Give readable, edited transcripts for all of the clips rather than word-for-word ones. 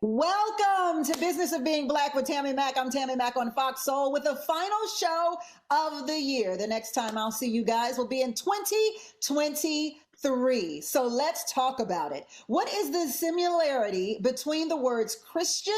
Welcome to Business of Being Black with Tammi Mack. I'm Tammi Mack on Fox Soul with the final show of the year. The next time I'll see you guys will be in 2023. So let's talk about it. What is the similarity between the words Christian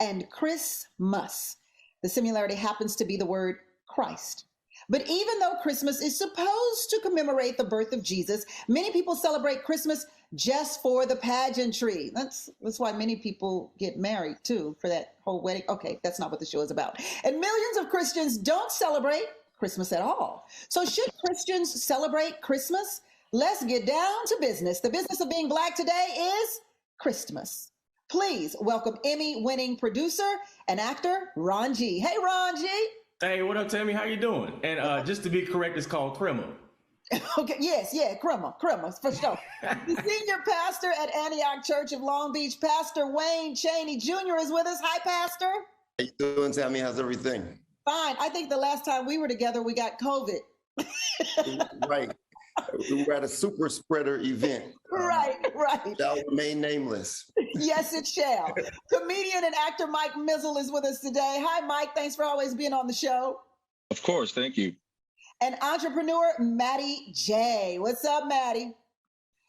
and Christmas? The similarity happens to be the word Christ. But even though Christmas is supposed to commemorate the birth of Jesus, many people celebrate Christmas just for the pageantry. That's why many people get married too, for that whole wedding. Okay, that's not what the show is about. And millions of Christians don't celebrate Christmas at all. So should Christians celebrate Christmas? Let's get down to business. The business of being Black today is Christmas. Please welcome Emmy-winning producer and actor Ron G. Hey, Ron G. Hey, what up, Tammy? How you doing? And just to be correct, it's called Crema. Okay, Crema, for sure. The senior pastor at Antioch Church of Long Beach, Pastor Wayne Chaney Jr. is with us. Hi, Pastor. How you doing, Tammy? How's everything? Fine. I think the last time we were together, we got COVID. Right. We were at a super spreader event. Right. Shall remain nameless. Yes, it shall. Comedian and actor Mike Mizzle is with us today. Hi, Mike. Thanks for always being on the show. Of course. Thank you. And entrepreneur Maddie J. What's up, Maddie?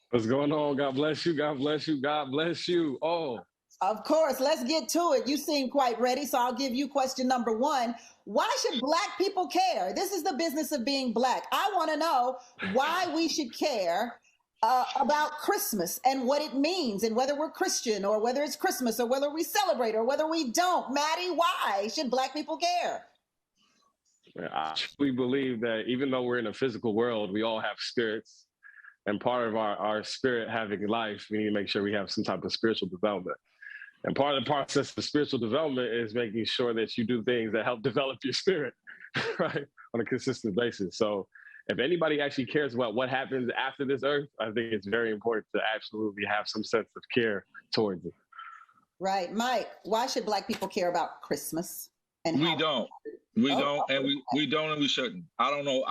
What's going on? God bless you. God bless you. God bless you. Oh. Of course. Let's get to it. You seem quite ready, so I'll give you question number one. Why should Black people care? This is the business of being Black. I want to know why we should care about Christmas and what it means and whether we're Christian or whether it's Christmas or whether we celebrate or whether we don't. Maddie, why should Black people care? I truly believe that even though we're in a physical world, we all have spirits. And part of our spirit having life, we need to make sure we have some type of spiritual development. And part of the process of spiritual development is making sure that you do things that help develop your spirit, right, on a consistent basis. So if anybody actually cares about what happens after this earth, I think it's very important to absolutely have some sense of care towards it. Right. Mike, why should Black people care about Christmas? And we don't, and we don't, and we shouldn't. I don't know.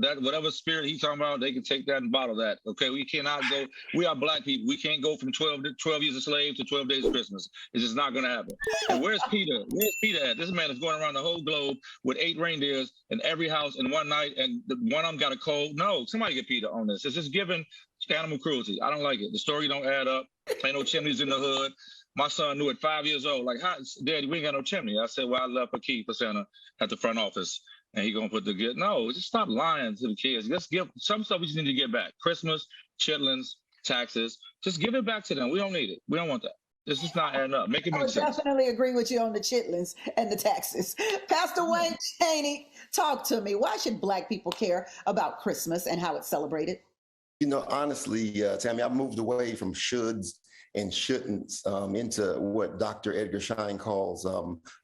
That whatever spirit he's talking about, they can take that and bottle that. Okay, we cannot go. We are Black people. We can't go from 12 years a slave to 12 days of Christmas. It's just not going to happen. And where's Peter? Where's Peter at? This man is going around the whole globe with 8 reindeers in every house in one night, and one of them got a cold. No, somebody get Peter on this. It's just giving animal cruelty. I don't like it. The story don't add up. Ain't no chimneys in the hood. My son knew at 5 years old, like, "Hi, Daddy, we ain't got no chimney." I said, "Well, I left a key for Santa at the front office, and he gonna put the gift." No, just stop lying to the kids. Let's give some stuff we just need to get back. Christmas, chitlins, taxes. Just give it back to them. We don't need it. We don't want that. This is not adding up. Make it make sense. I would definitely agree with you on the chitlins and the taxes. Pastor Wayne Chaney, talk to me. Why should Black people care about Christmas and how it's celebrated? You know, honestly, Tammy, I've moved away from shoulds and shouldn'ts into what Dr. Edgar Schein calls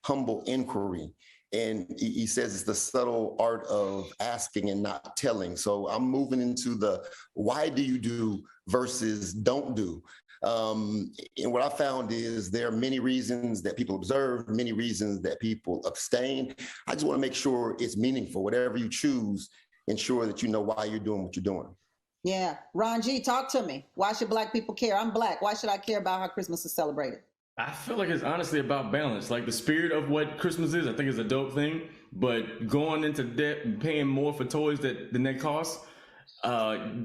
humble inquiry. And he says it's the subtle art of asking and not telling. So I'm moving into the why do you do versus don't do. And what I found is there are many reasons that people observe, many reasons that people abstain. I just want to make sure it's meaningful. Whatever you choose, ensure that you know why you're doing what you're doing. Yeah. Ron G, talk to me. Why should Black people care? I'm Black. Why should I care about how Christmas is celebrated? I feel like it's honestly about balance. Like the spirit of what Christmas is, I think is a dope thing. But going into debt and paying more for toys than they cost,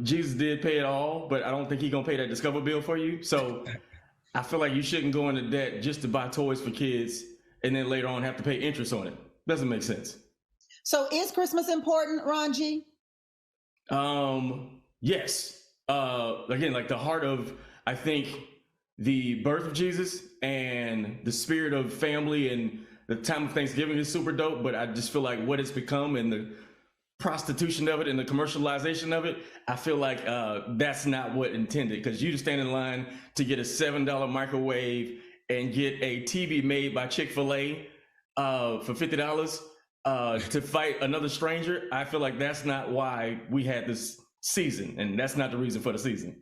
Jesus did pay it all, but I don't think he's going to pay that Discover bill for you. So I feel like you shouldn't go into debt just to buy toys for kids and then later on have to pay interest on it. Doesn't make sense. So is Christmas important, Ron G? Yes. Again, like the heart of, I think, the birth of Jesus and the spirit of family and the time of Thanksgiving is super dope, but I just feel like what it's become and the prostitution of it and the commercialization of it, I feel like that's not what intended, because you just stand in line to get a $7 microwave and get a TV made by Chick-fil-A for $50 to fight another stranger. I feel like that's not why we had this season, and that's not the reason for the season.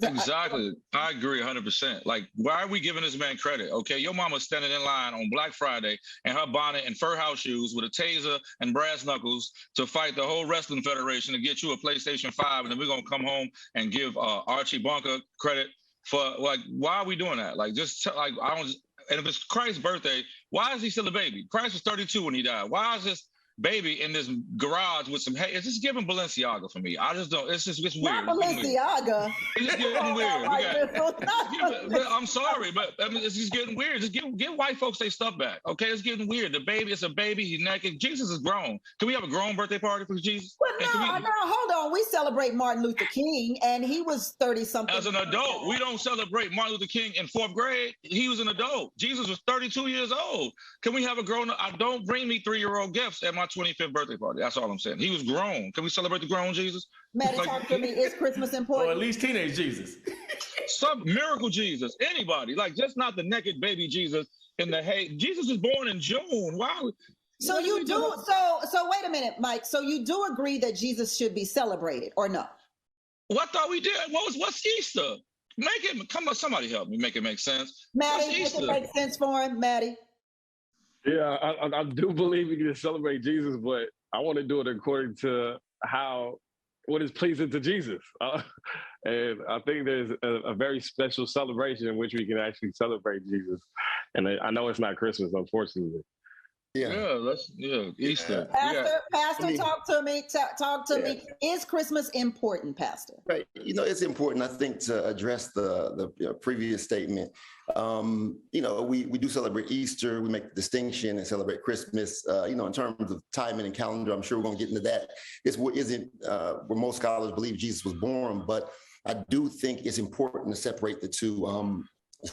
Exactly. I agree 100%. Like, why are we giving this man credit? Okay, your mama's standing in line on Black Friday in her bonnet and fur house shoes with a taser and brass knuckles to fight the whole wrestling federation to get you a PlayStation 5, and then we're going to come home and give Archie Bunker credit for like, why are we doing that? Like, just like, I don't. And if it's Christ's birthday, why is he still a baby? Christ was 32 when he died. Why is this baby in this garage with some hay? It's just giving Balenciaga for me. I just don't. It's weird. Not Balenciaga. It's just getting weird. I'm sorry, but I mean, it's just getting weird. Just give white folks their stuff back. Okay, it's getting weird. The baby, it's a baby. He's naked. Jesus is grown. Can we have a grown birthday party for Jesus? Well, no, hold on. We celebrate Martin Luther King, and he was 30-something. As an adult, we don't celebrate Martin Luther King in 4th grade. He was an adult. Jesus was 32 years old. Can we have a grown? I don't bring me 3-year-old gifts at my 25th birthday party. That's all I'm saying. He was grown. Can we celebrate the grown Jesus? Maddie, talk to me. Is Christmas important? Or at least teenage Jesus. Some miracle Jesus. Anybody. Like, just not the naked baby Jesus in the hay. Jesus was born in June. Why? So you do. So wait a minute, Mike. So you do agree that Jesus should be celebrated, or no? Well, I thought we did. What's Easter? Make it. Come on, somebody help me make it make sense. Maddie, make it make sense for him, Maddie. Yeah, I do believe we can celebrate Jesus, but I want to do it according to what is pleasing to Jesus. And I think there's a very special celebration in which we can actually celebrate Jesus. And I know it's not Christmas, unfortunately. Easter. Pastor, talk to me. Talk to me. Is Christmas important, Pastor? Right. It's important, I think, to address the previous statement. We do celebrate Easter. We make the distinction and celebrate Christmas. In terms of timing and calendar, I'm sure we're going to get into that. This isn't where most scholars believe Jesus was born, but I do think it's important to separate the two.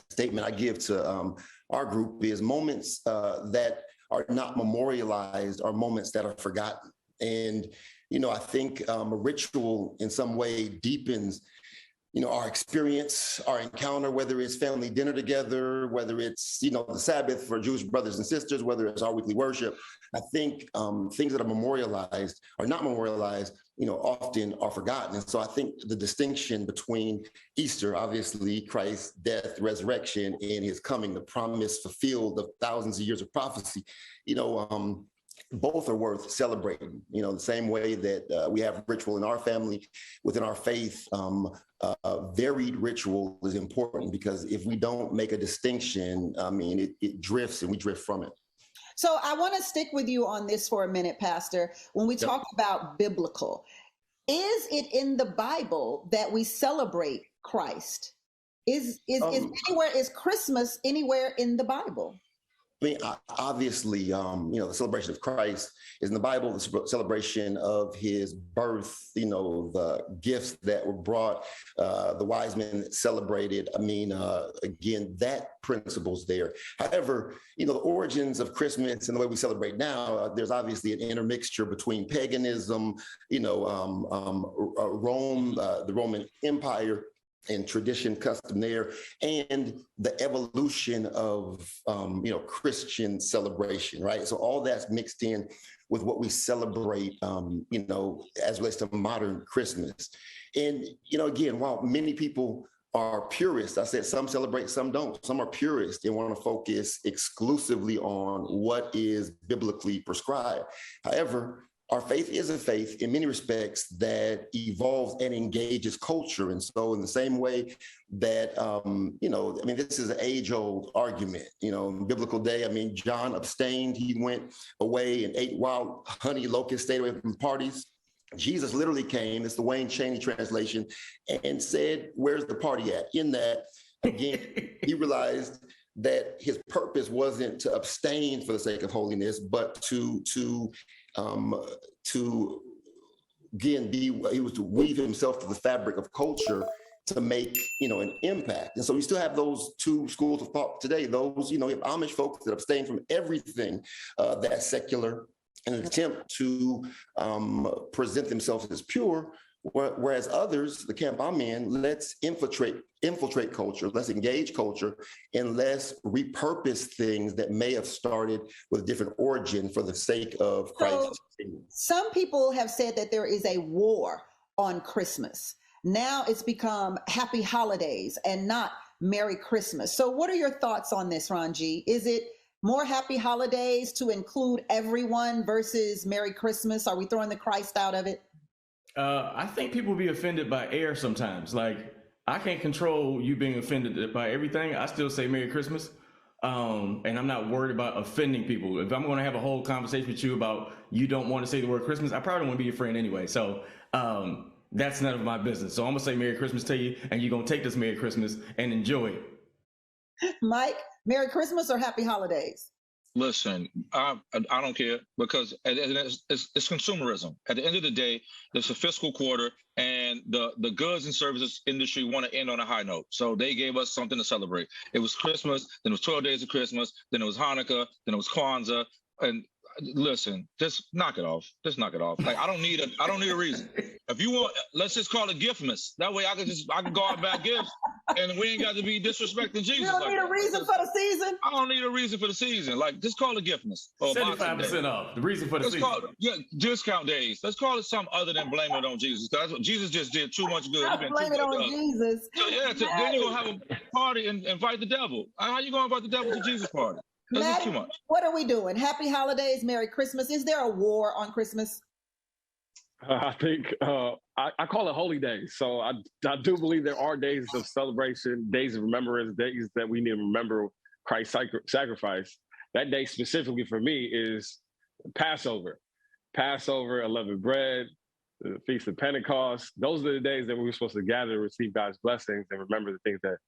Statement I give to our group is moments that are not memorialized are moments that are forgotten. And, I think a ritual in some way deepens, our experience, our encounter, whether it's family dinner together, whether it's, the Sabbath for Jewish brothers and sisters, whether it's our weekly worship. I think things that are memorialized or not memorialized, often are forgotten. And so I think the distinction between Easter, obviously Christ's death, resurrection, and his coming, the promise fulfilled of thousands of years of prophecy, both are worth celebrating. The same way that we have ritual in our family, within our faith, varied ritual is important, because if we don't make a distinction, it drifts and we drift from it. So I want to stick with you on this for a minute, Pastor. When we talk about biblical, is it in the Bible that we celebrate Christ? Is Christmas anywhere in the Bible? Obviously, the celebration of Christ is in the Bible, the celebration of his birth, the gifts that were brought, the wise men celebrated. Again, that principle's there. However, the origins of Christmas and the way we celebrate now, there's obviously an intermixture between paganism, Rome, the Roman Empire, and tradition, custom there, and the evolution of, Christian celebration, right? So all that's mixed in with what we celebrate, as relates to modern Christmas. And, again, while many people are purists, I said some celebrate, some don't. Some are purists and want to focus exclusively on what is biblically prescribed. However, our faith is a faith in many respects that evolves and engages culture. And so in the same way that, this is an age-old argument, in biblical day. John abstained. He went away and ate wild honey, locusts, stayed away from parties. Jesus literally came, it's the Wayne Chaney translation, and said, where's the party at? In that, again, he realized that his purpose wasn't to abstain for the sake of holiness, but to weave himself to the fabric of culture to make, an impact. And so we still have those two schools of thought today. Those, Amish folks that abstain from everything that's secular in an attempt to present themselves as pure, whereas others, the camp I'm in, let's infiltrate culture, let's engage culture, and let's repurpose things that may have started with a different origin for the sake of Christ. So, some people have said that there is a war on Christmas. Now it's become Happy Holidays and not Merry Christmas. So what are your thoughts on this, Ron G? Is it more Happy Holidays to include everyone versus Merry Christmas? Are we throwing the Christ out of it? I think people be offended by air sometimes. Like, I can't control you being offended by everything. I still say Merry Christmas. And I'm not worried about offending people. If I'm going to have a whole conversation with you about you don't want to say the word Christmas, I probably don't want to be your friend anyway. So that's none of my business. So I'm going to say Merry Christmas to you, and you're going to take this Merry Christmas and enjoy it. Mike, Merry Christmas or Happy Holidays? Listen, I don't care, because it's consumerism. At the end of the day, it's a fiscal quarter, and the goods and services industry want to end on a high note. So they gave us something to celebrate. It was Christmas, then it was 12 days of Christmas, then it was Hanukkah, then it was Kwanzaa. And listen, just knock it off. Just knock it off. Like, I don't need a reason. If you want, let's just call it Giftmas. That way I can go out and buy gifts, and we ain't got to be disrespecting Jesus. You don't need a reason for the season? I don't need a reason for the season. Like, just call it Giftmas. 75% off. The reason for the season. Discount days. Let's call it something other than blame it on Jesus. That's what Jesus just did too much good. Blame it on Jesus. Then you're going to have a party and invite the devil. How you going to invite the devil to Jesus' party? That's just too much. What are we doing? Happy holidays, Merry Christmas. Is there a war on Christmas? I think I call it holy days. So I do believe there are days of celebration, days of remembrance, days that we need to remember Christ's sacrifice. That day specifically for me is Passover. Passover, unleavened bread, the Feast of Pentecost. Those are the days that we're supposed to gather to receive God's blessings and remember the things that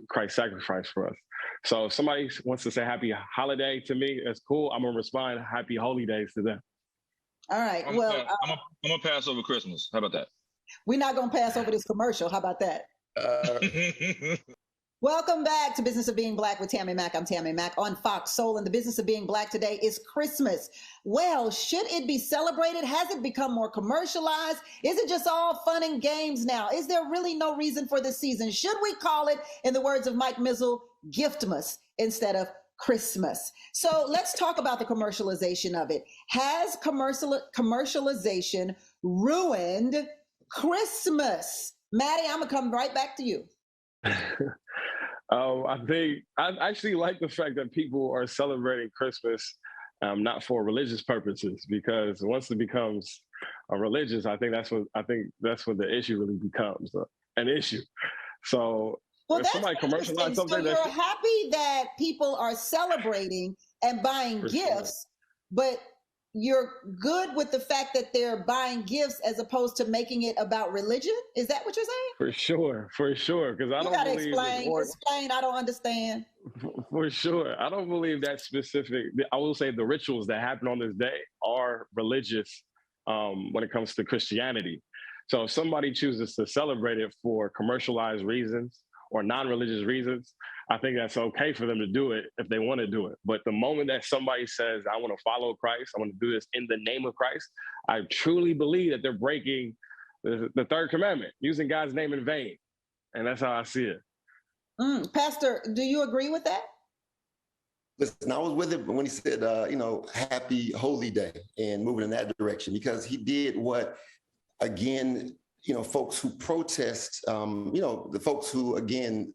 Christ sacrificed for us. So if somebody wants to say happy holiday to me, that's cool. I'm going to respond happy holy days to them. All right. I'm gonna pass over Christmas. How about that? We're not gonna pass over this commercial. How about that? Welcome back to Business of Being Black with Tammi Mack. I'm Tammi Mack on Fox Soul, and the business of being Black today is Christmas. Well, should it be celebrated? Has it become more commercialized? Is it just all fun and games now? Is there really no reason for this season? Should we call it, in the words of Mike Mizzle, Giftmas instead of Christmas? So let's talk about the commercialization of it. Has commercialization ruined Christmas? Maddie, I'm gonna come right back to you. I think I actually like the fact that people are celebrating Christmas not for religious purposes, because once it becomes religious, I think that's when the issue really becomes an issue. So well, if somebody commercializes something, so you're happy that people are celebrating and buying gifts, but you're good with the fact that they're buying gifts as opposed to making it about religion? Is that what you're saying? For sure. Because I don't believe explain. I don't understand. For sure. I don't believe that specific. I will say the rituals that happen on this day are religious when it comes to Christianity. So if somebody chooses to celebrate it for commercialized reasons or non-religious reasons, I think that's okay for them to do it if they want to do it. But the moment that somebody says, I want to follow Christ, I want to do this in the name of Christ, I truly believe that they're breaking the third commandment, using God's name in vain. And that's how I see it. Pastor, do you agree with that? Listen, I was with it when he said, happy holy day and moving in that direction, because he did what, again, folks who protest, the folks who, again,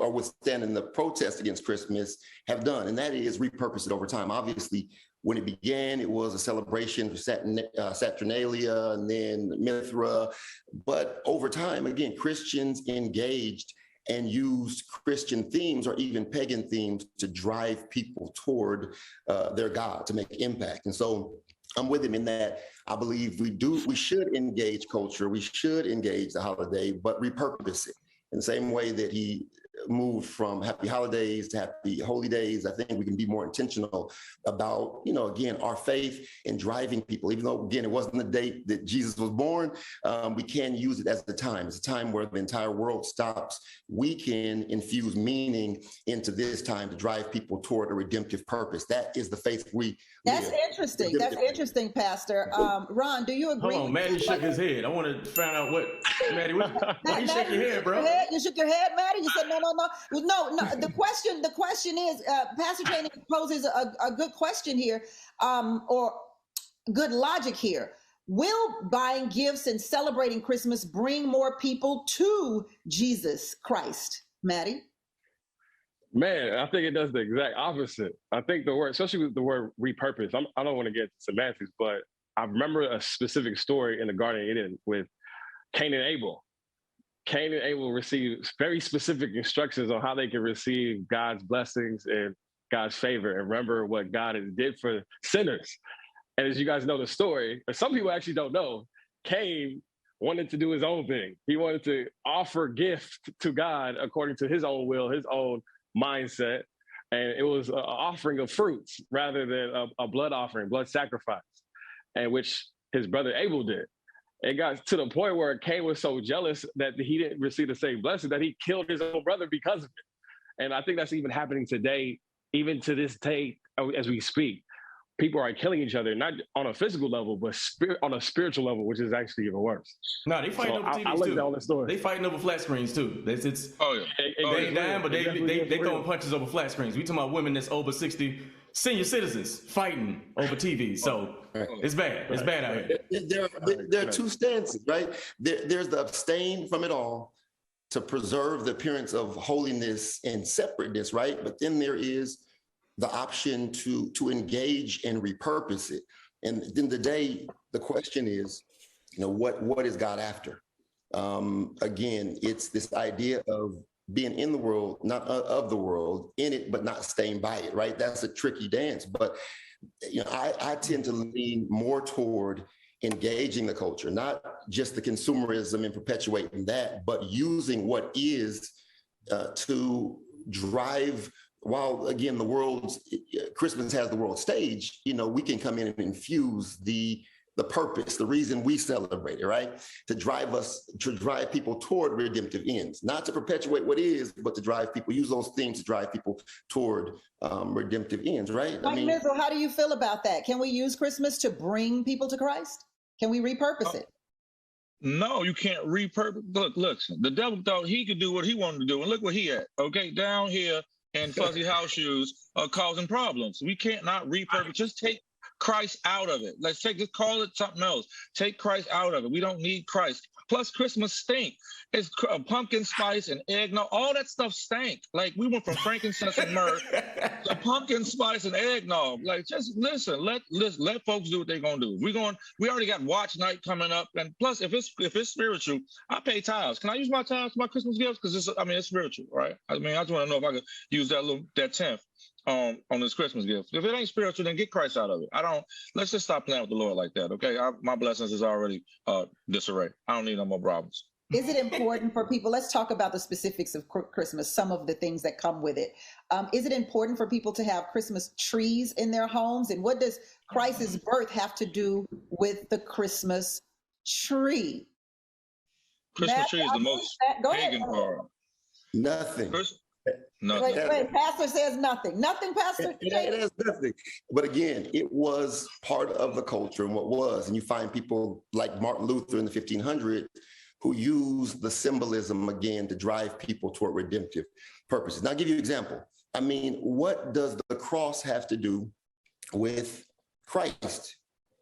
are withstanding the protest against Christmas have done, and that is repurpose it over time. Obviously, when it began, it was a celebration for Saturnalia and then Mithra. But over time, again, Christians engaged and used Christian themes or even pagan themes to drive people toward their God, to make impact. And so I'm with him in that I believe we should engage culture, we should engage the holiday, but repurpose it in the same way that he moved from happy holidays to happy holy days. I think we can be more intentional about, again, our faith in driving people, even though, again, it wasn't the date that Jesus was born. We can use it as the time. It's a time where the entire world stops. We can infuse meaning into this time to drive people toward a redemptive purpose. That is the faith we That's live. Interesting. That's interesting, Pastor. Ron, do you agree? Hold on, Maddie shook his head. I want to find out what, Maddie, why you shook your head, bro? You shook your head, Maddie? You said no. The question is, Pastor Cheney poses a good question here, or good logic here. Will buying gifts and celebrating Christmas bring more people to Jesus Christ, Maddie? Man, I think it does the exact opposite. I think the word, especially with the word repurpose, I don't want to get into semantics, but I remember a specific story in the Garden of Eden with Cain and Abel. Cain and Abel received very specific instructions on how they can receive God's blessings and God's favor and remember what God did for sinners. And as you guys know the story, but some people actually don't know, Cain wanted to do his own thing. He wanted to offer gift to God according to his own will, his own mindset. And it was an offering of fruits rather than a blood offering, blood sacrifice, and which his brother Abel did. It got to the point where Cain was so jealous that he didn't receive the same blessing that he killed his own brother because of it. And I think that's even happening today, even to this day, as we speak. People are killing each other, not on a physical level, but on a spiritual level, which is actually even worse. No, they fighting over TVs I like too. All the story. They fighting over flat screens too. Oh yeah. They ain't dying, but they throwing punches over flat screens. We talking about women that's over 60, senior citizens fighting over TV. So it's bad. It's bad out here. There are two stances, right? There's the abstain from it all to preserve the appearance of holiness and separateness, right? But then there is the option to engage and repurpose it. And then today, the question is, what is God after? Again, it's this idea of being in the world, not of the world, in it, but not staying by it, right? That's a tricky dance. But I tend to lean more toward engaging the culture, not just the consumerism and perpetuating that, but using what is to drive. While again, Christmas has the world stage, we can come in and infuse the purpose, the reason we celebrate it, right? To drive people toward redemptive ends, not to perpetuate what is, but to drive people, use those things to drive people toward redemptive ends, right? Mizzle, how do you feel about that? Can we use Christmas to bring people to Christ? Can we repurpose it? No, you can't repurpose. Look, the devil thought he could do what he wanted to do. And look where he at, okay? Down here in fuzzy house shoes are causing problems. We can't not repurpose. Just take Christ out of it. Just call it something else. Take Christ out of it. We don't need Christ. Plus, Christmas stink. It's pumpkin spice and eggnog. All that stuff stank. Like, we went from frankincense and myrrh to pumpkin spice and eggnog. Like, just listen. Let folks do what they're gonna do. We already got watch night coming up. And plus, if it's spiritual, I pay tithes. Can I use my tithes for my Christmas gifts? Because it's spiritual, right? I just want to know if I could use that 10th. On this Christmas gift. If it ain't spiritual, then get Christ out of it. Let's just stop playing with the Lord like that, okay? My blessings is already disarray. I don't need no more problems. Is it important for people, let's talk about the specifics of Christmas, some of the things that come with it. Is it important for people to have Christmas trees in their homes? And what does Christ's birth have to do with the Christmas tree? Christmas tree is the most pagan part. Nothing. Nothing. Wait, Pastor says nothing. Nothing, Pastor? It has nothing. But again, it was part of the culture and what was. And you find people like Martin Luther in the 1500s who used the symbolism again to drive people toward redemptive purposes. Now, I'll give you an example. What does the cross have to do with Christ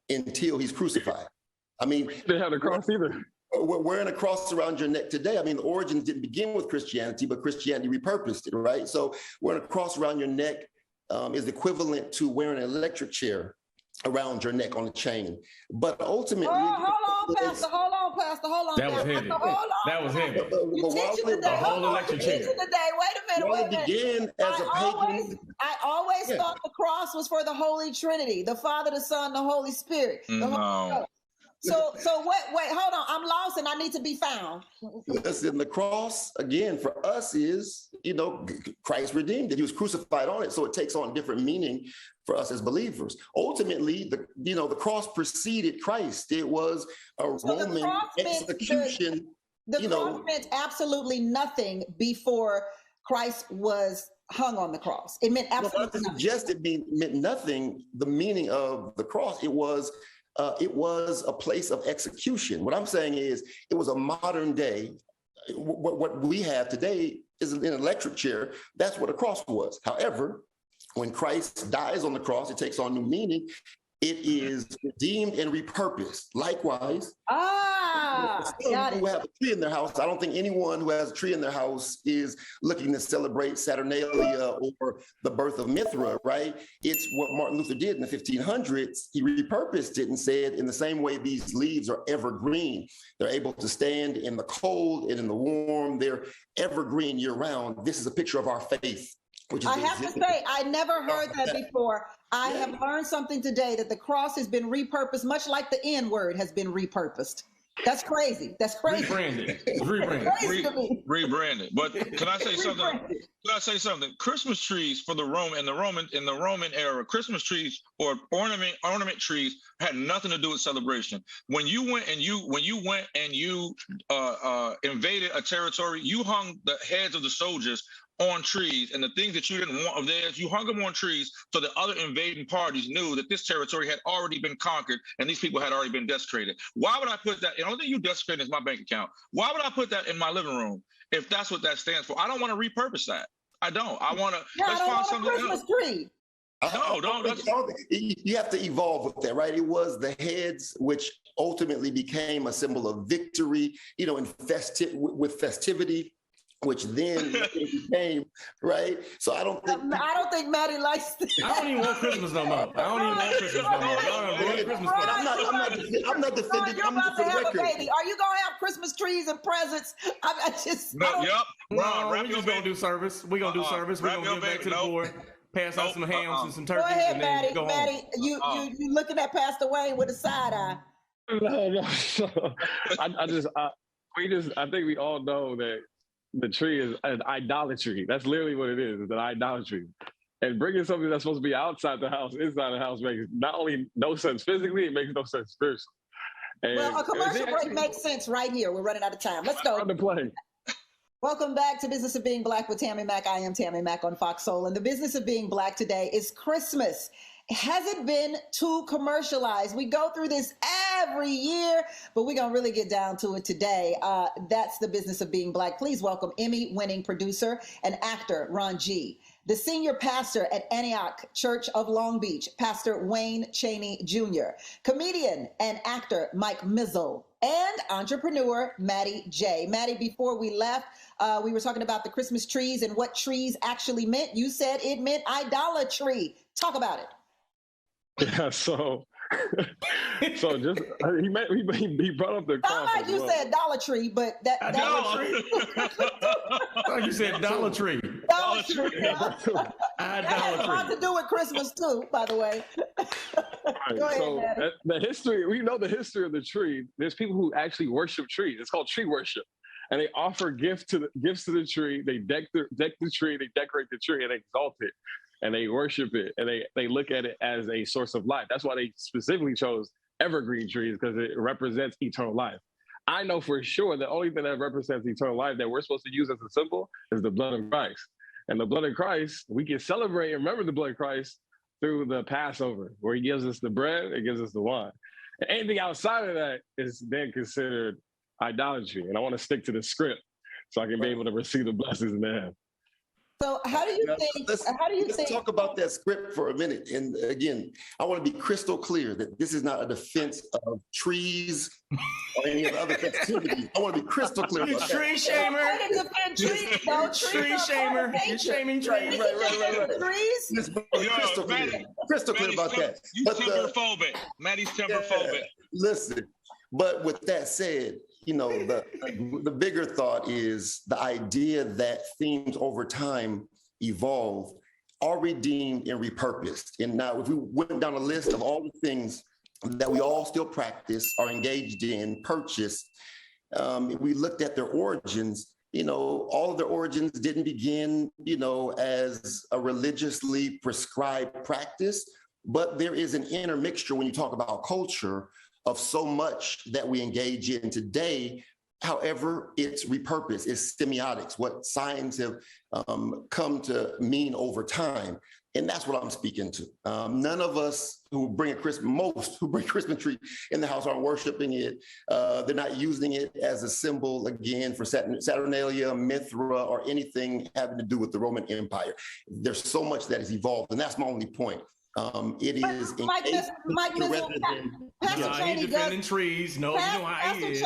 until he's crucified? They didn't have the cross either. Wearing a cross around your neck today. The origins didn't begin with Christianity, but Christianity repurposed it, right? So wearing a cross around your neck is equivalent to wearing an electric chair around your neck on a chain. But ultimately... Hold on, Pastor. That was heavy. That was heavy. You teaching today. A whole electric chair. Wait a minute. It began as a pagan... I always thought the cross was for the Holy Trinity, the Father, the Son, the Holy Spirit. No. So wait, hold on. I'm lost and I need to be found. Listen, the cross, again, for us is, Christ redeemed it. He was crucified on it. So it takes on different meaning for us as believers. Ultimately, the cross preceded Christ. It was a Roman execution. The cross meant absolutely nothing before Christ was hung on the cross. It meant absolutely nothing. Just it meant nothing. The meaning of the cross, it was a place of execution. What I'm saying is it was a modern day. What we have today is an electric chair. That's what a cross was. However, when Christ dies on the cross, it takes on new meaning. It is redeemed and repurposed. Likewise, got who it. have a tree in their house. I don't think anyone who has a tree in their house is looking to celebrate Saturnalia or the birth of Mithra, right? It's what Martin Luther did in the 1500s. He repurposed it and said, in the same way these leaves are evergreen, they're able to stand in the cold and in the warm, they're evergreen year round. This is a picture of our faith. I have to say, I never heard that before. I have learned something today, that the cross has been repurposed, much like the N word has been repurposed. That's crazy. That's crazy. Rebranded. Rebranded. Rebranded. But can I say something? Can I say something? Christmas trees for the Roman era, Christmas trees or ornament trees had nothing to do with celebration. When you went and you invaded a territory, you hung the heads of the soldiers on trees, and the things that you didn't want of theirs, you hung them on trees so the other invading parties knew that this territory had already been conquered and these people had already been desecrated. Why would I put that? The only thing you desecrated is my bank account. Why would I put that in my living room if that's what that stands for? I don't want to repurpose that. I don't. I want to. Let's find something else. Tree. You have to evolve with that, right? It was the heads which ultimately became a symbol of victory, with festivity, which then became, right? So I don't think Maddie likes this. I don't even want Christmas no more. I'm not defending. You're about to have a baby. Are you gonna have Christmas trees and presents? No, we're just gonna do service. We're gonna do service. We're gonna give back to the board, pass out some hams and some turkeys. Go ahead, and then go home. Maddie. You looking at Pastor Wayne with a side eye. No. I think we all know that the tree is an idolatry. That's literally what it is. It's an idolatry. And bringing something that's supposed to be outside the house, inside the house, makes not only no sense physically, it makes no sense spiritually. Well, a commercial break makes sense right here. We're running out of time. Let's go. On the plane. Welcome back to Business of Being Black with Tammi Mack. I am Tammi Mack on Fox Soul. And the business of being Black today is Christmas. Has it been too commercialized? We go through this every year, but we're going to really get down to it today. That's the business of being Black. Please welcome Emmy-winning producer and actor Ron G., the senior pastor at Antioch Church of Long Beach, Pastor Wayne Chaney Jr., comedian and actor Mike Mizzle, and entrepreneur Maddie J. Maddie, before we left, we were talking about the Christmas trees and what trees actually meant. You said it meant idolatry. Talk about it. Yeah, so just he brought up the cross. Like you said Dollar Tree, but that Dollar Tree. Like you said Dollar Tree. Dollar Tree. Idolatry. That has a lot to do with Christmas too, by the way. Go ahead, the history, we know the history of the tree. There's people who actually worship trees. It's called tree worship. And they offer gifts to the tree. They deck the tree, they decorate the tree, and they exalt it. And they worship it, and they look at it as a source of life. That's why they specifically chose evergreen trees, because it represents eternal life. I know for sure the only thing that represents eternal life that we're supposed to use as a symbol is the blood of Christ. And the blood of Christ, we can celebrate and remember the blood of Christ through the Passover, where he gives us the bread and gives us the wine. And anything outside of that is then considered idolatry. And I want to stick to the script so I can be able to receive the blessings in the hand. So how do you think? Let's talk about that script for a minute. And again, I want to be crystal clear that this is not a defense of trees or any of the other festivities. I want to be crystal clear about tree shamer. Tree shamer. You're shaming trees. Trees. Crystal clear about that. You temper-phobic. Maddie's temper-phobic. Listen, but with that said, the bigger thought is the idea that themes over time evolve, are redeemed and repurposed. And now if we went down a list of all the things that we all still practice, are engaged in, purchase, we looked at their origins, all of their origins didn't begin, as a religiously prescribed practice, but there is an intermixture when you talk about culture of so much that we engage in today. However, it's repurposed, it's semiotics, what science have come to mean over time. And that's what I'm speaking to. None of us most who bring Christmas tree in the house aren't worshiping it. They're not using it as a symbol, again, for Saturnalia, Mithra, or anything having to do with the Roman Empire. There's so much that has evolved, and that's my only point. It is Mike, Mike rather than Pastor Cheney he defending trees. No, you know how he is.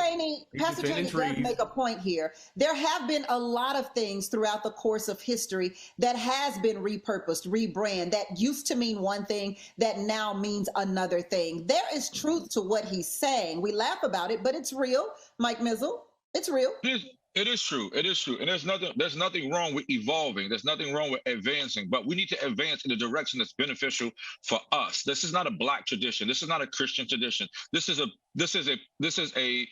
Pastor Cheney does make a point here. There have been a lot of things throughout the course of history that has been repurposed, rebrand, that used to mean one thing that now means another thing. There is truth to what he's saying. We laugh about it, but it's real, Mike Mizzle. It's real. It is true. It is true. And there's nothing wrong with evolving. There's nothing wrong with advancing, but we need to advance in the direction that's beneficial for us. This is not a Black tradition. This is not a Christian tradition. This is a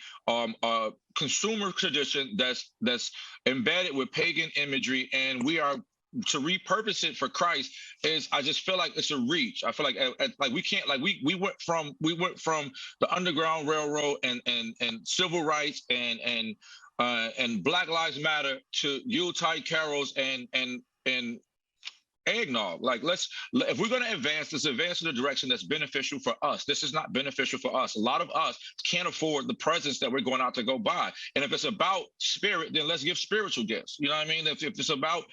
consumer tradition that's embedded with pagan imagery, and we are to repurpose it for Christ I just feel like it's a reach. I feel like we can't, like we went from the Underground Railroad and civil rights and Black Lives Matter to Yuletide carols and eggnog. Like, if we're going to advance, let's advance in a direction that's beneficial for us. This is not beneficial for us. A lot of us can't afford the presents that we're going out to go buy. And if it's about spirit, then let's give spiritual gifts. You know what I mean? If it's about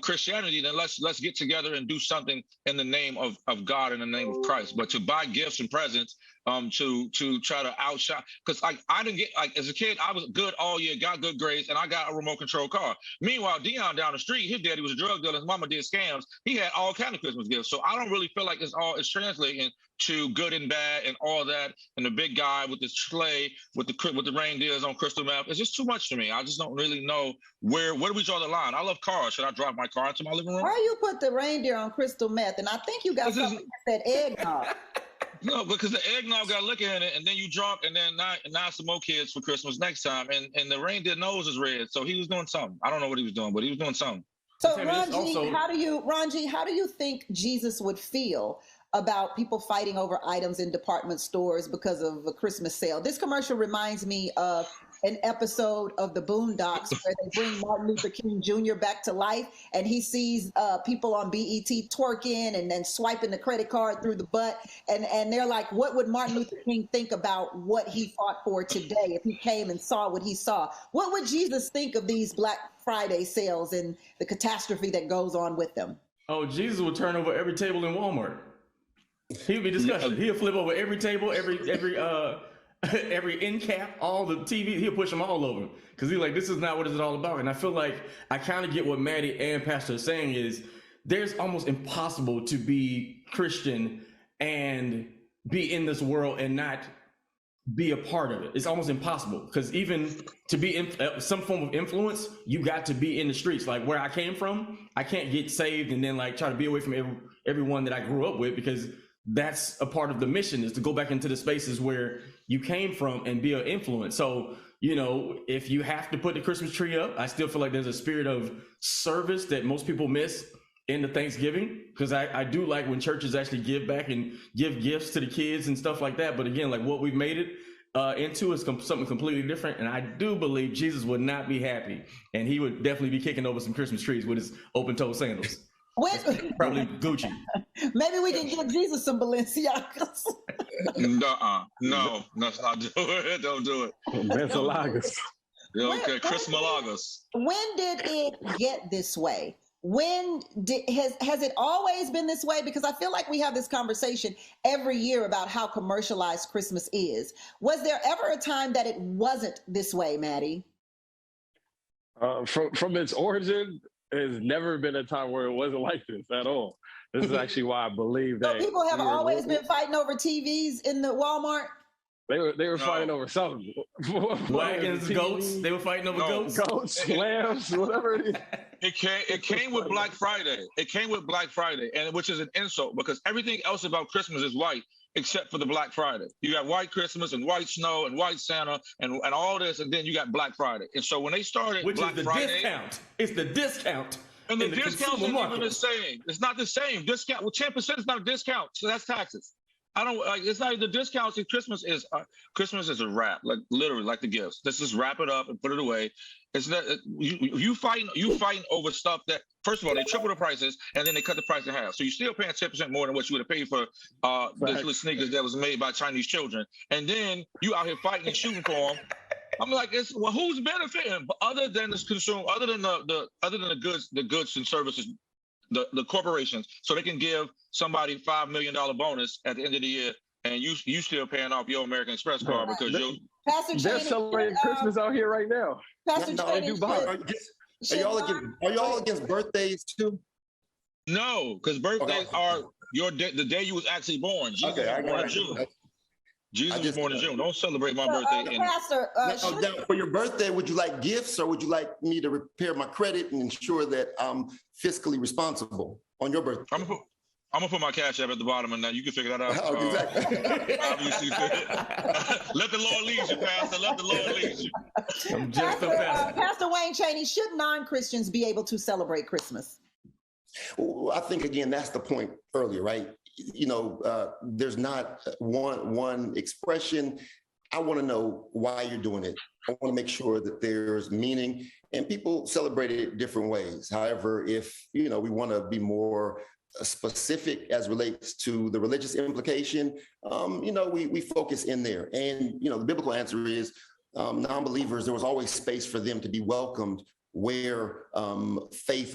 Christianity, then let's get together and do something in the name of God, in the name of Christ. But to buy gifts and presents, to try to outshine, because I didn't get, like, as a kid, I was good all year, got good grades, and I got a remote control car. Meanwhile, Dion down the street, his daddy was a drug dealer, his mama did scams. He had all kind of Christmas gifts. So I don't really feel like it's translating to good and bad and all that. And the big guy with the sleigh, with the reindeers on crystal meth, it's just too much to me. I just don't really know where do we draw the line. I love cars. Should I drive my car into my living room? Why you put the reindeer on crystal meth? And I think you got something that eggnog. No, because the eggnog got liquor in it, and then you drunk, and then now some more kids for Christmas next time, and the reindeer nose is red, so he was doing something. I don't know what he was doing, but he was doing something. So Ranji, how do you think Jesus would feel about people fighting over items in department stores because of a Christmas sale? This commercial reminds me of an episode of the Boondocks where they bring Martin Luther King Jr. back to life, and he sees people on BET twerking and then swiping the credit card through the butt, and they're like, what would Martin Luther King think about what he fought for today if he came and saw what he saw? What would Jesus think of these Black Friday sales and the catastrophe that goes on with them? Oh, Jesus would turn over every table in Walmart. He'd be disgusted. He'll flip over every table, every end cap, all the TV, he'll push them all over. Because he's like, this is not what it's all about. And I feel like I kind of get what Maddie and Pastor are saying is there's almost impossible to be Christian and be in this world and not be a part of it. It's almost impossible, because even to be some form of influence, you got to be in the streets. Like where I came from, I can't get saved and then like try to be away from everyone that I grew up with, because that's a part of the mission, is to go back into the spaces where you came from and be an influence. So, you know, if you have to put the Christmas tree up, I still feel like there's a spirit of service that most people miss in the Thanksgiving, because I do like when churches actually give back and give gifts to the kids and stuff like that. But again, like what we've made it into is something completely different. And I do believe Jesus would not be happy, and he would definitely be kicking over some Christmas trees with his open-toe sandals. Probably Gucci. Maybe we can give Jesus some Balenciagas. No, let's not do it. Don't do it. Balenciagas. Okay, Chris Malagas. When did it get this way? Has it always been this way? Because I feel like we have this conversation every year about how commercialized Christmas is. Was there ever a time that it wasn't this way, Maddie? From its origin, there's never been a time where it wasn't like this at all. This is actually why I believe that. So people have always been fighting over TVs in the Walmart? They were fighting over something. Wagons, goats. They were fighting over goats. Goats, lambs, whatever it is. It came with Black Friday. It came with Black Friday, and which is an insult, because everything else about Christmas is white except for the Black Friday. You got white Christmas and white snow and white Santa and all this, and then you got Black Friday. And so when they started Black Friday, discount. It's the discount. And the discount isn't even the same. It's not the same. Discount, well, 10% is not a discount, so that's taxes. I don't like. It's not the discounts. Christmas is a wrap, like literally, like the gifts. Let's just wrap it up and put it away. It's not you fighting over stuff that, first of all, they triple the prices and then they cut the price in half. So you're still paying 10% more than what you would have paid for this little sneakers that was made by Chinese children. And then you out here fighting and shooting for them. I'm like, who's benefiting? But other than this consumer, other than the goods and services the corporations, so they can give somebody $5 million bonus at the end of the year, and you still paying off your American Express card because you. Pastor They're Cheney, celebrating Christmas out here right now. Pastor No, Cheney, are y'all against birthdays too? No, because birthdays are the day you was actually born. Jesus was born in June. Jesus was born in June. Don't celebrate my birthday. Pastor, now, for your birthday, would you like gifts, or would you like me to repair my credit and ensure that I'm fiscally responsible on your birthday? I'm gonna put my cash app at the bottom, and now you can figure that out. Exactly. Obviously, let the Lord lead you, Pastor. Let the Lord lead you. I'm just Pastor Wayne Cheney, should non-Christians be able to celebrate Christmas? Well, I think again that's the point earlier, right? There's not one expression. I want to know why you're doing it. I want to make sure that there's meaning, and people celebrate it different ways. However, if we want to be more specific as relates to the religious implication, we focus in there. And the biblical answer is non-believers. There was always space for them to be welcomed where faith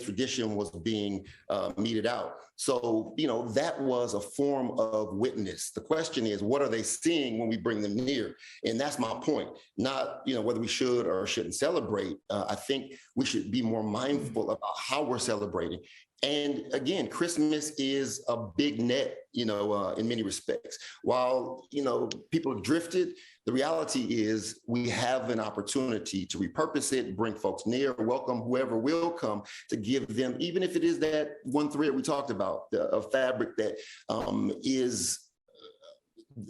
tradition was being meted out. So, that was a form of witness. The question is, what are they seeing when we bring them near? And that's my point. Not, whether we should or shouldn't celebrate. I think we should be more mindful about how we're celebrating. And again, Christmas is a big net, in many respects. While, people have drifted, the reality is we have an opportunity to repurpose it, bring folks near, welcome whoever will come, to give them, even if it is that one thread we talked about, a fabric that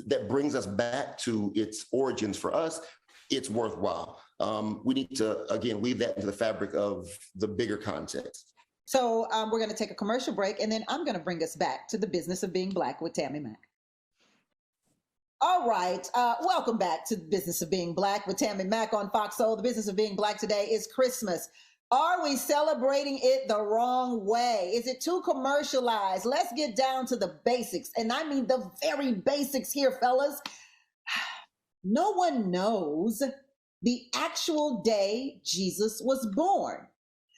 that brings us back to its origins for us, it's worthwhile. We need to, again, weave that into the fabric of the bigger context. So we're going to take a commercial break, and then I'm going to bring us back to the business of being Black with Tammi Mack. All right. Welcome back to the business of being Black with Tammi Mack on FOXSOUL. The business of being Black today is Christmas. Are we celebrating it the wrong way? Is it too commercialized? Let's get down to the basics. And I mean the very basics here, fellas. No one knows the actual day Jesus was born.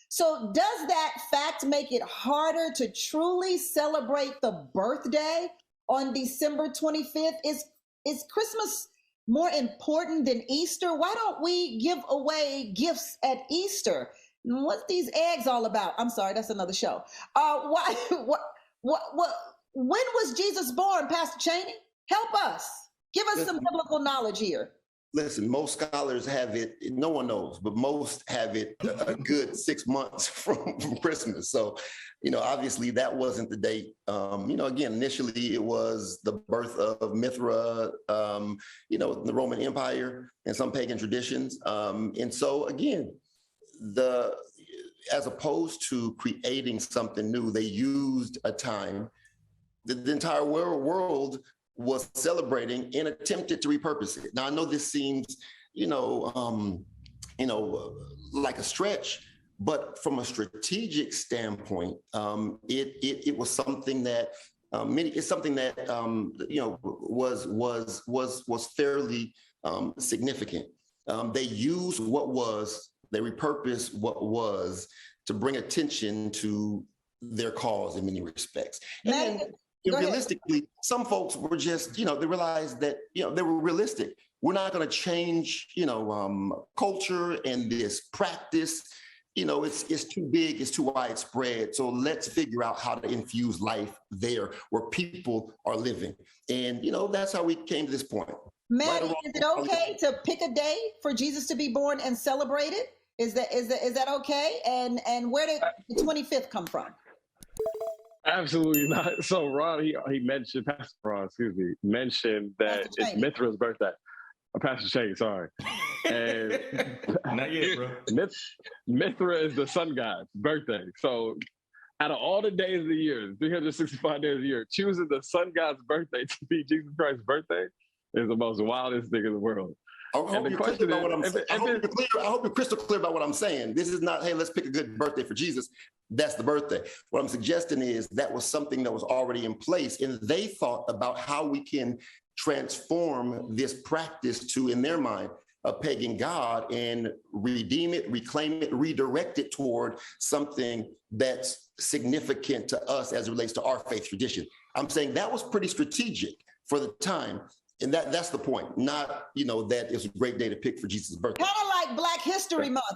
So does that fact make it harder to truly celebrate the birthday on December 25th? Is Christmas more important than Easter? Why don't we give away gifts at Easter? What's these eggs all about? I'm sorry, that's another show. When was Jesus born, Pastor Cheney? Help us. Give us some biblical knowledge here. Listen, most scholars have it, no one knows, but most have it a good 6 months from Christmas. So, obviously that wasn't the date. Again, initially it was the birth of Mithra, the Roman Empire and some pagan traditions. And so again, as opposed to creating something new, they used a time that the entire world was celebrating and attempted to repurpose it. Now, I know this seems, like a stretch, but from a strategic standpoint, it was something that was fairly significant. They used they repurposed what was to bring attention to their cause in many respects. And realistically, some folks were just, they realized that, they were realistic. We're not going to change, culture and this practice. It's too big, it's too widespread. So let's figure out how to infuse life there where people are living. And, that's how we came to this point. Maddie, is it okay to pick a day for Jesus to be born and celebrate it? Is that okay? And where did the 25th come from? Absolutely not. So Ron, he mentioned, Pastor Ron, mentioned that it's Mithra's birthday. Pastor Cheney, sorry. And not yet, bro. Mithra is the sun god's birthday. So out of all the days of the year, 365 days a year, choosing the sun god's birthday to be Jesus Christ's birthday is the most wildest thing in the world. I hope you're crystal clear about what I'm saying. This is not, hey, let's pick a good birthday for Jesus. That's the birthday. What I'm suggesting is that was something that was already in place, and they thought about how we can transform this practice to, in their mind, a pagan god and redeem it, reclaim it, redirect it toward something that's significant to us as it relates to our faith tradition. I'm saying that was pretty strategic for the time. And that's the point, not, that it's a great day to pick for Jesus' birthday. Kind of like Black History Month.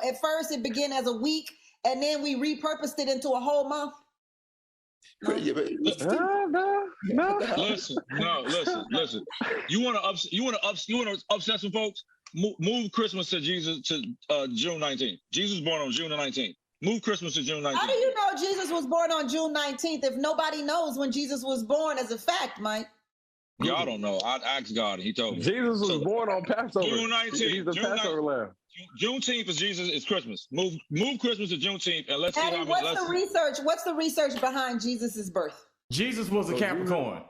At first it began as a week and then we repurposed it into a whole month. No. Listen. You want to upset some folks? Move Christmas to June 19th. Jesus was born on June the 19th. Move Christmas to June 19th. How do you know Jesus was born on June 19th if nobody knows when Jesus was born as a fact, Mike? Y'all don't know. I asked God and he told me. Jesus was born on Passover. June 19th. He's the Passover lamb. Juneteenth is Jesus. It's Christmas. Move Christmas to Juneteenth and let's see how what's the research? What's the research behind Jesus's birth? Jesus was a Capricorn.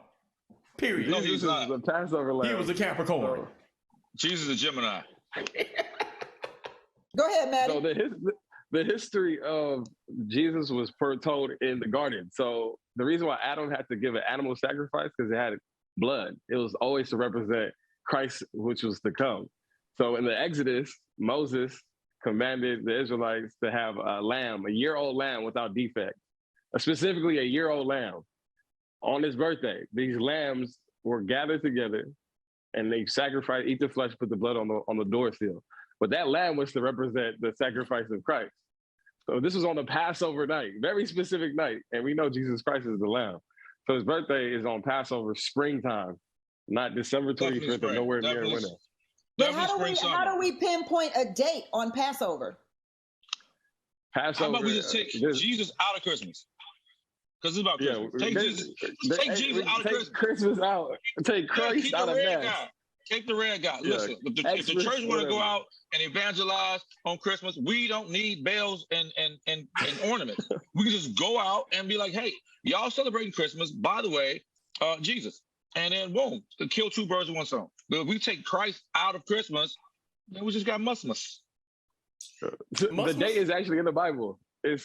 Period. No, Jesus was a Passover lamb. He was a Capricorn. Jesus is a Gemini. Go ahead, Maddie. So the history of Jesus was foretold in the garden. So the reason why Adam had to give an animal sacrifice because it had blood. It was always to represent Christ, which was to come. So in the Exodus, Moses commanded the Israelites to have a lamb, a year-old lamb without defect, specifically a year-old lamb. On his birthday, these lambs were gathered together and they sacrificed, eat the flesh, put the blood on the door seal. But that lamb was to represent the sacrifice of Christ. So this was on the Passover night, very specific night. And we know Jesus Christ is the lamb. So his birthday is on Passover springtime, not December 25th or nowhere near winter. But how do we pinpoint a date on Passover? How about we just take Jesus out of Christmas? Because it's about Christmas. Take Jesus out of Christmas. Christmas out. Take Christ out of Mass. Take the red guy. Listen, if the church want to go out and evangelize on Christmas, we don't need bells and ornaments. We can just go out and be like, hey, y'all celebrating Christmas. By the way, Jesus. And then boom, kill two birds with one stone. But if we take Christ out of Christmas, then we just got Musmas. The day is actually in the Bible. It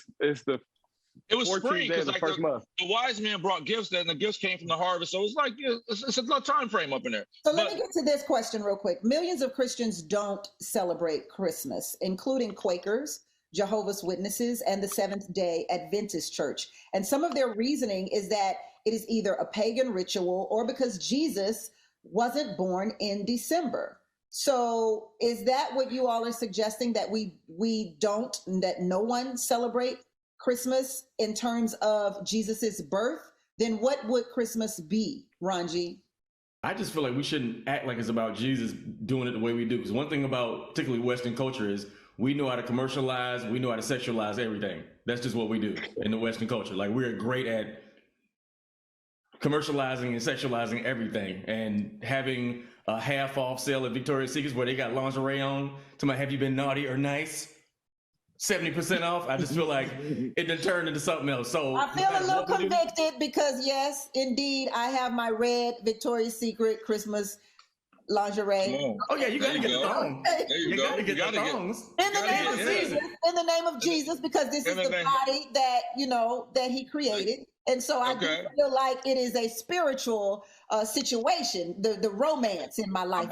was spring because like the wise men brought gifts and the gifts came from the harvest. So it's like it's a time frame up in there. So let me get to this question real quick. Millions of Christians don't celebrate Christmas, including Quakers, Jehovah's Witnesses, and the Seventh-day Adventist Church. And some of their reasoning is that it is either a pagan ritual or because Jesus wasn't born in December. So is that what you all are suggesting, that that no one celebrate Christmas in terms of Jesus's birth? Then what would Christmas be, Ranji? I just feel like we shouldn't act like it's about Jesus doing it the way we do. Because one thing about particularly Western culture is we know how to commercialize, we know how to sexualize everything. That's just what we do in the Western culture. Like we're great at commercializing and sexualizing everything, and having a half off sale at Victoria's Secrets where they got lingerie on to my have you been naughty or nice? 70% off. I just feel like it done turned into something else. So I feel a little convicted because yes, indeed, I have my red Victoria's Secret Christmas lingerie. Oh yeah, you gotta get the thongs. You gotta get the thongs. In the name of Jesus. In the name of Jesus, because this is the body that that He created. And so I do feel like it is a spiritual situation. The romance in my life.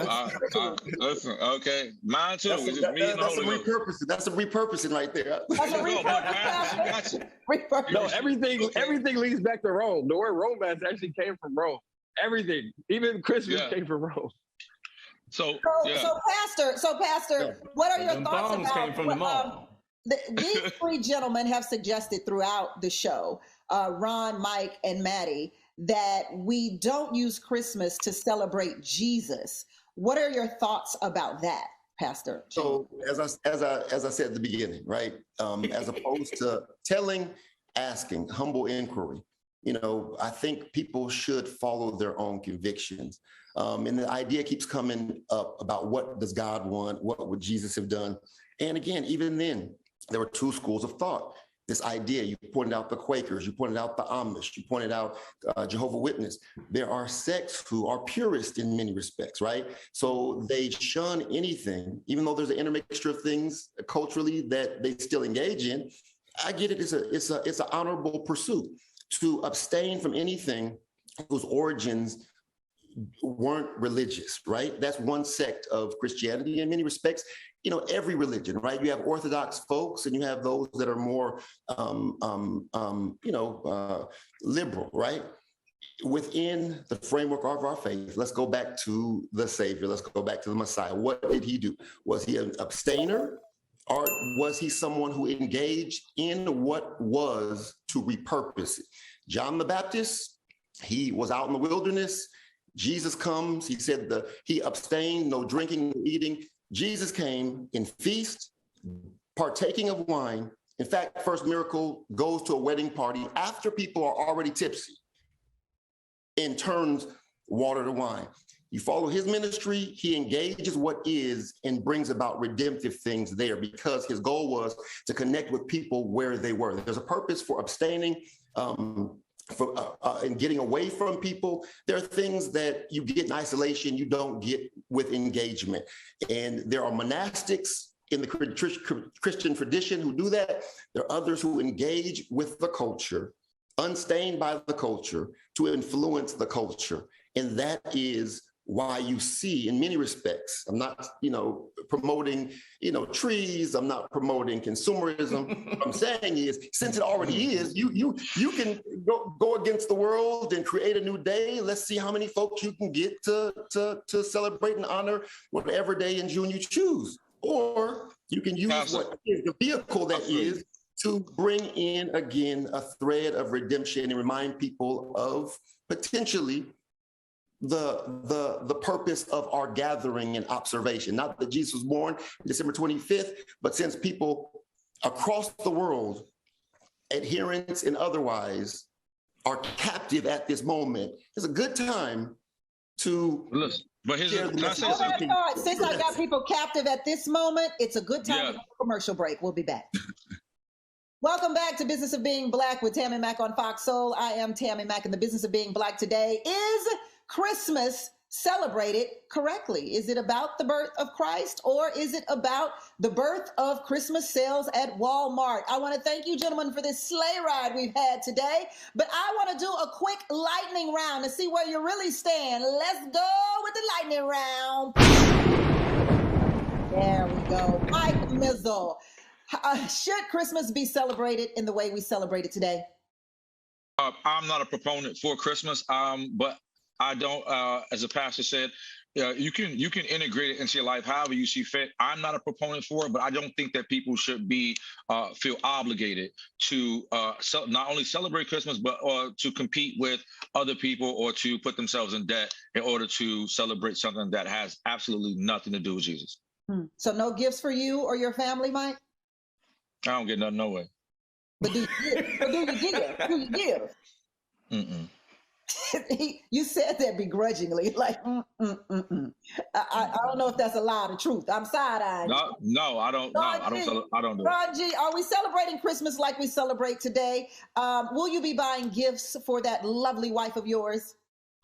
Listen, okay, mine too. That's a repurposing right there. That's a repurposing. No, everything leads back to Rome. The word romance actually came from Rome. Everything, even Christmas, came from Rome. So Pastor, what are your thoughts about? Came from the mall. These three gentlemen have suggested throughout the show, Ron, Mike, and Maddie, that we don't use Christmas to celebrate Jesus. What are your thoughts about that, Pastor? So as I said at the beginning, right? As opposed to asking, humble inquiry. I think people should follow their own convictions. And the idea keeps coming up about what does God want? What would Jesus have done? And again, even then, there were two schools of thought. This idea, you pointed out the Quakers, you pointed out the Amish, you pointed out Jehovah's Witness. There are sects who are purist in many respects, right? So they shun anything, even though there's an intermixture of things culturally that they still engage in. I get it, it's an honorable pursuit to abstain from anything whose origins weren't religious, right? That's one sect of Christianity. In many respects, every religion, right? You have Orthodox folks and you have those that are more, liberal, right? Within the framework of our faith, let's go back to the Savior. Let's go back to the Messiah. What did he do? Was he an abstainer, or was he someone who engaged in what was to repurpose it? John the Baptist, he was out in the wilderness. Jesus comes. He said he abstained, no drinking, no eating. Jesus came in feast, partaking of wine. In fact, first miracle goes to a wedding party after people are already tipsy and turns water to wine. You follow his ministry, he engages what is and brings about redemptive things there, because his goal was to connect with people where they were. There's a purpose for abstaining, and getting away from people. There are things that you get in isolation you don't get with engagement. And there are monastics in the Christian tradition who do that. There are others who engage with the culture, unstained by the culture, to influence the culture. And that is why you see, in many respects, I'm not, promoting, trees. I'm not promoting consumerism. What I'm saying is, since it already is, you can go against the world and create a new day. Let's see how many folks you can get to celebrate and honor whatever day in June you choose. Or you can use what is the vehicle that is to bring in, again, a thread of redemption and remind people of potentially the purpose of our gathering and observation. Not that Jesus was born December 25th, but since people across the world, adherents and otherwise, are captive at this moment, it's a good time to listen. But here's since I got people captive at this moment, it's a good time to have a commercial break. We'll be back. Welcome back to Business of Being Black with Tammi Mack on Fox Soul. I am Tammi Mack, and the business of being Black today is Christmas celebrated correctly? Is it about the birth of Christ, or is it about the birth of Christmas sales at Walmart? I want to thank you, gentlemen, for this sleigh ride we've had today, but I want to do a quick lightning round to see where you really stand. Let's go with the lightning round. There we go. Mike Mizzle. Should Christmas be celebrated in the way we celebrate it today? I'm not a proponent for Christmas, but I don't, as the pastor said, you can integrate it into your life however you see fit. I'm not a proponent for it, but I don't think that people should feel obligated to not only celebrate Christmas, but to compete with other people or to put themselves in debt in order to celebrate something that has absolutely nothing to do with Jesus. So no gifts for you or your family, Mike? I don't get nothing, no way. But do you give? Do you give? Mm-mm. You said that begrudgingly, like, I don't know if that's a lie or truth. I'm side-eyeing. No, I don't. I don't do it. Ron G, are we celebrating Christmas like we celebrate today? Will you be buying gifts for that lovely wife of yours?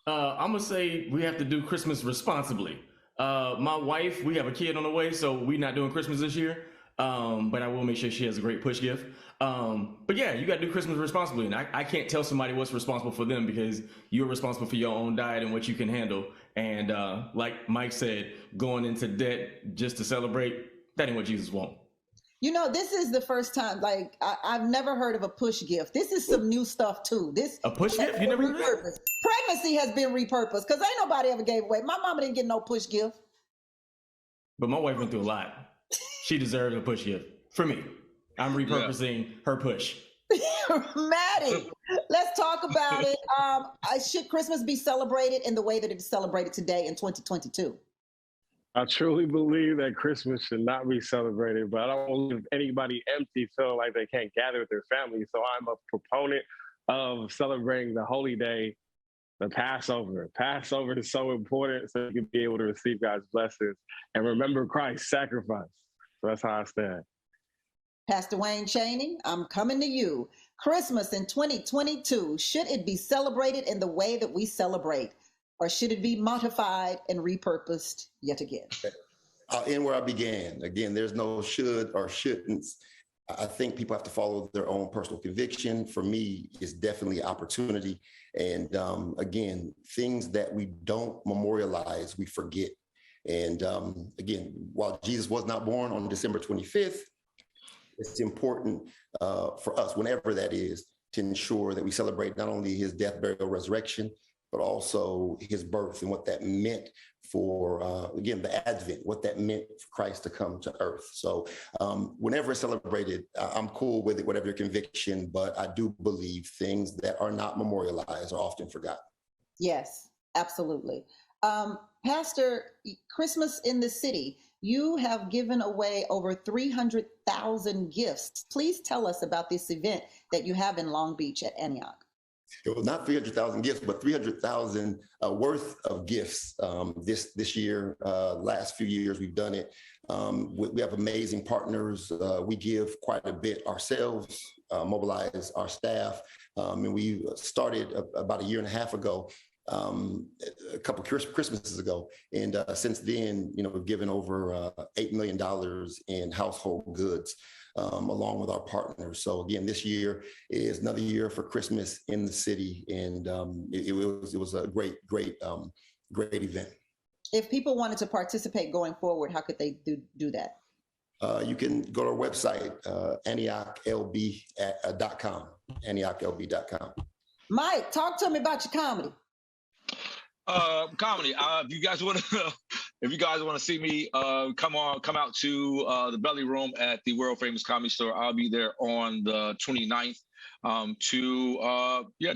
I'm gonna say we have to do Christmas responsibly. My wife, we have a kid on the way, so we're not doing Christmas this year. But I will make sure she has a great push gift. But yeah, you got to do Christmas responsibly. And I can't tell somebody what's responsible for them, because you're responsible for your own diet and what you can handle. And like Mike said, going into debt just to celebrate, that ain't what Jesus wants. This is the first time, like, I've never heard of a push gift. This is some new stuff too. A push gift? You never heard of that? Pregnancy has been repurposed, because ain't nobody ever gave away. My mama didn't get no push gift. But my wife went through a lot. She deserves a push gift for me. I'm repurposing her push. Maddie, let's talk about it. Should Christmas be celebrated in the way that it's celebrated today in 2022? I truly believe that Christmas should not be celebrated, but I don't want to leave anybody empty, feel like they can't gather with their family. So I'm a proponent of celebrating the holy day, the Passover. Passover is so important, so you can be able to receive God's blessings and remember Christ's sacrifice. So that's how I stand. Pastor Wayne Chaney, I'm coming to you. Christmas in 2022, should it be celebrated in the way that we celebrate, or should it be modified and repurposed yet again? I'll end where I began. Again, there's no should or shouldn't. I think people have to follow their own personal conviction. For me, it's definitely opportunity. And again, things that we don't memorialize, we forget. And again, while Jesus was not born on December 25th, it's important for us, whenever that is, to ensure that we celebrate not only his death, burial, resurrection, but also his birth and what that meant for, again, the Advent, what that meant for Christ to come to earth. So whenever it's celebrated, I'm cool with it, whatever your conviction, but I do believe things that are not memorialized are often forgotten. Yes, absolutely. Pastor, Christmas in the City, you have given away over 300,000 gifts. Please tell us about this event that you have in Long Beach at Antioch. It was not 300,000 gifts, but 300,000 worth of gifts this year. Last few years we've done it. We have amazing partners. We give quite a bit ourselves, mobilize our staff, and we started about a year and a half ago. A couple Christmases ago, and since then, we've given over $8 million in household goods, along with our partners. So again, this year is another year for Christmas in the city, and it was a great event. If people wanted to participate going forward, how could they do that? You can go to our website, AntiochLB.com, AntiochLB.com. Mike, talk to me about your comedy. Comedy. If you guys want to see me, come out to the Belly Room at the world famous Comedy Store. I'll be there on the 29th to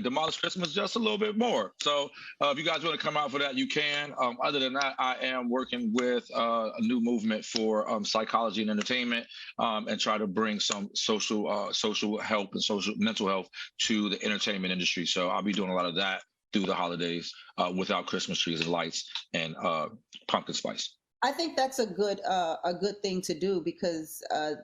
demolish Christmas just a little bit more. So if you guys want to come out for that, you can. Other than that, I am working with a new movement for psychology and entertainment, and try to bring some social help and mental health to the entertainment industry. So I'll be doing a lot of that through the holidays, without Christmas trees and lights and pumpkin spice. I think that's a good thing to do, because us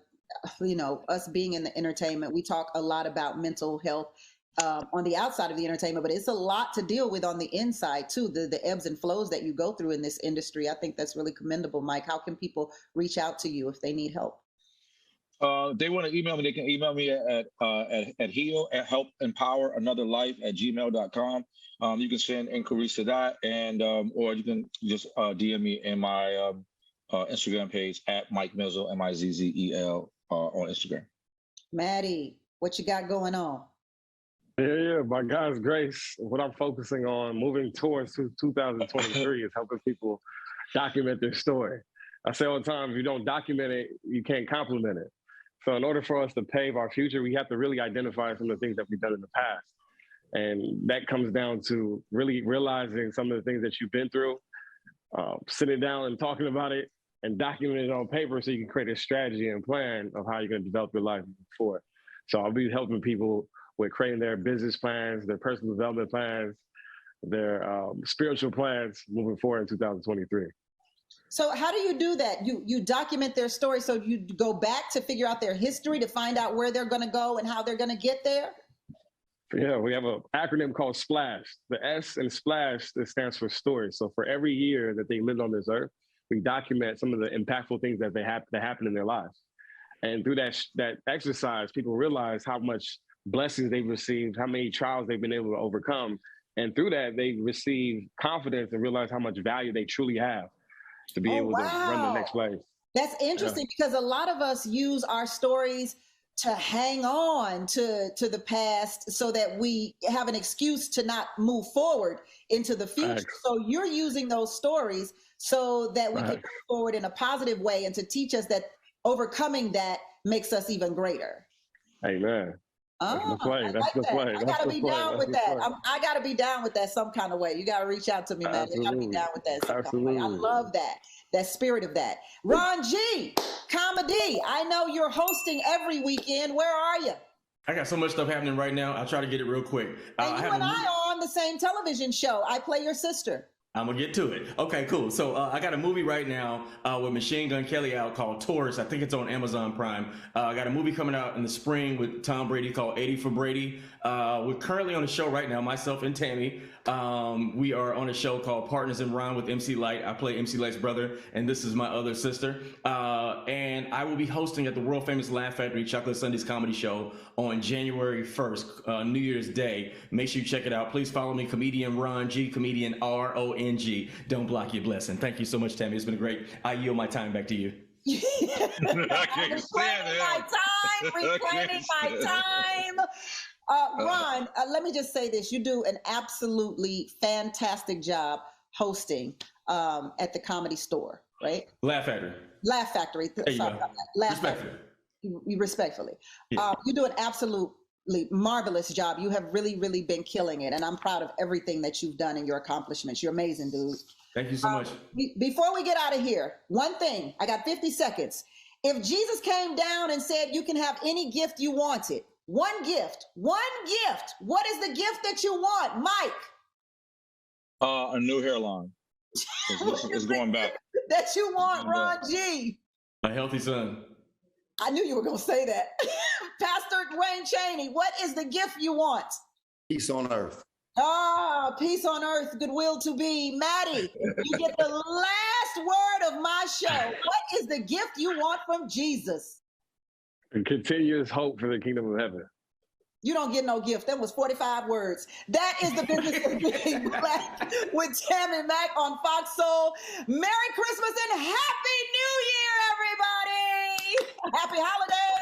being in the entertainment, we talk a lot about mental health on the outside of the entertainment, but it's a lot to deal with on the inside too. The ebbs and flows that you go through in this industry. I think that's really commendable, Mike. How can people reach out to you if they need help? They want to email me. They can email me at heal@helpempoweranotherlife@gmail.com. You can send inquiries to that, and or you can just DM me in my Instagram page at Mike Mizzle, MIZZEL, on Instagram. Maddie, what you got going on? Yeah, by God's grace, what I'm focusing on moving towards 2023 is helping people document their story. I say all the time, if you don't document it, you can't compliment it. So in order for us to pave our future, we have to really identify some of the things that we've done in the past. And that comes down to really realizing some of the things that you've been through, sitting down and talking about it and documenting it on paper so you can create a strategy and plan of how you're going to develop your life moving forward. So I'll be helping people with creating their business plans, their personal development plans, their spiritual plans moving forward in 2023. So how do you do that? You document their story, so you go back to figure out their history to find out where they're going to go and how they're going to get there? Yeah, we have an acronym called SPLASH. The S in SPLASH, that stands for story. So for every year that they lived on this earth, we document some of the impactful things that happen in their lives. And through that exercise, people realize how much blessings they've received, how many trials they've been able to overcome. And through that, they receive confidence and realize how much value they truly have to be able to run the next life. That's interesting, because a lot of us use our stories to hang on to the past so that we have an excuse to not move forward into the future. Thanks. So you're using those stories so that we can move forward in a positive way, and to teach us that overcoming that makes us even greater. Amen. That's the play. That's the play. I gotta be down with that. I gotta be down with that some kind of way. You gotta reach out to me, man. I gotta be down with that some kind of way. I love that spirit of that. Ron G, comedy. I know you're hosting every weekend. Where are you? I got so much stuff happening right now. I'll try to get it real quick. And you and I are on the same television show. I play your sister. I'm gonna get to it. Okay, cool. So I got a movie right now with Machine Gun Kelly out called Taurus. I think it's on Amazon Prime. I got a movie coming out in the spring with Tom Brady called 80 for Brady. We're currently on a show right now, myself and Tammi. We are on a show called Partners in Rhyme with MC Light. I play MC Light's brother, and this is my other sister. And I will be hosting at the world famous Laugh Factory Chocolate Sundays comedy show on January 1st, New Year's Day. Make sure you check it out. Please follow me, comedian Ron G, comedian RONG. Don't block your blessing. Thank you so much, Tammi. It's been great. I yield my time back to you. I can't stand Reclaiming my time. Ron, let me just say this. You do an absolutely fantastic job hosting at the Comedy Store, right? Laugh Factory. Laugh Factory. There you Sorry go. about that. Laugh Respectfully. Factory. Respectfully. Yeah. You do an absolutely marvelous job. You have really, really been killing it. And I'm proud of everything that you've done and your accomplishments. You're amazing, dude. Thank you so much. Before we get out of here, one thing, I got 50 seconds. If Jesus came down and said you can have any gift you wanted, one gift, what is the gift that you want, Mike? A new hairline. It's going back. That you want, Ron G? A healthy son. I knew you were going to say that. Pastor Dwayne Chaney, what is the gift you want? Peace on earth. Ah, peace on earth, goodwill to be. Maddie, you get the last word of my show. What is the gift you want from Jesus? And continuous hope for the kingdom of heaven. You don't get no gift. That was 45 words. That is the business of being black with Tammi Mack on Fox Soul. Merry Christmas and Happy New Year, everybody. Happy holidays.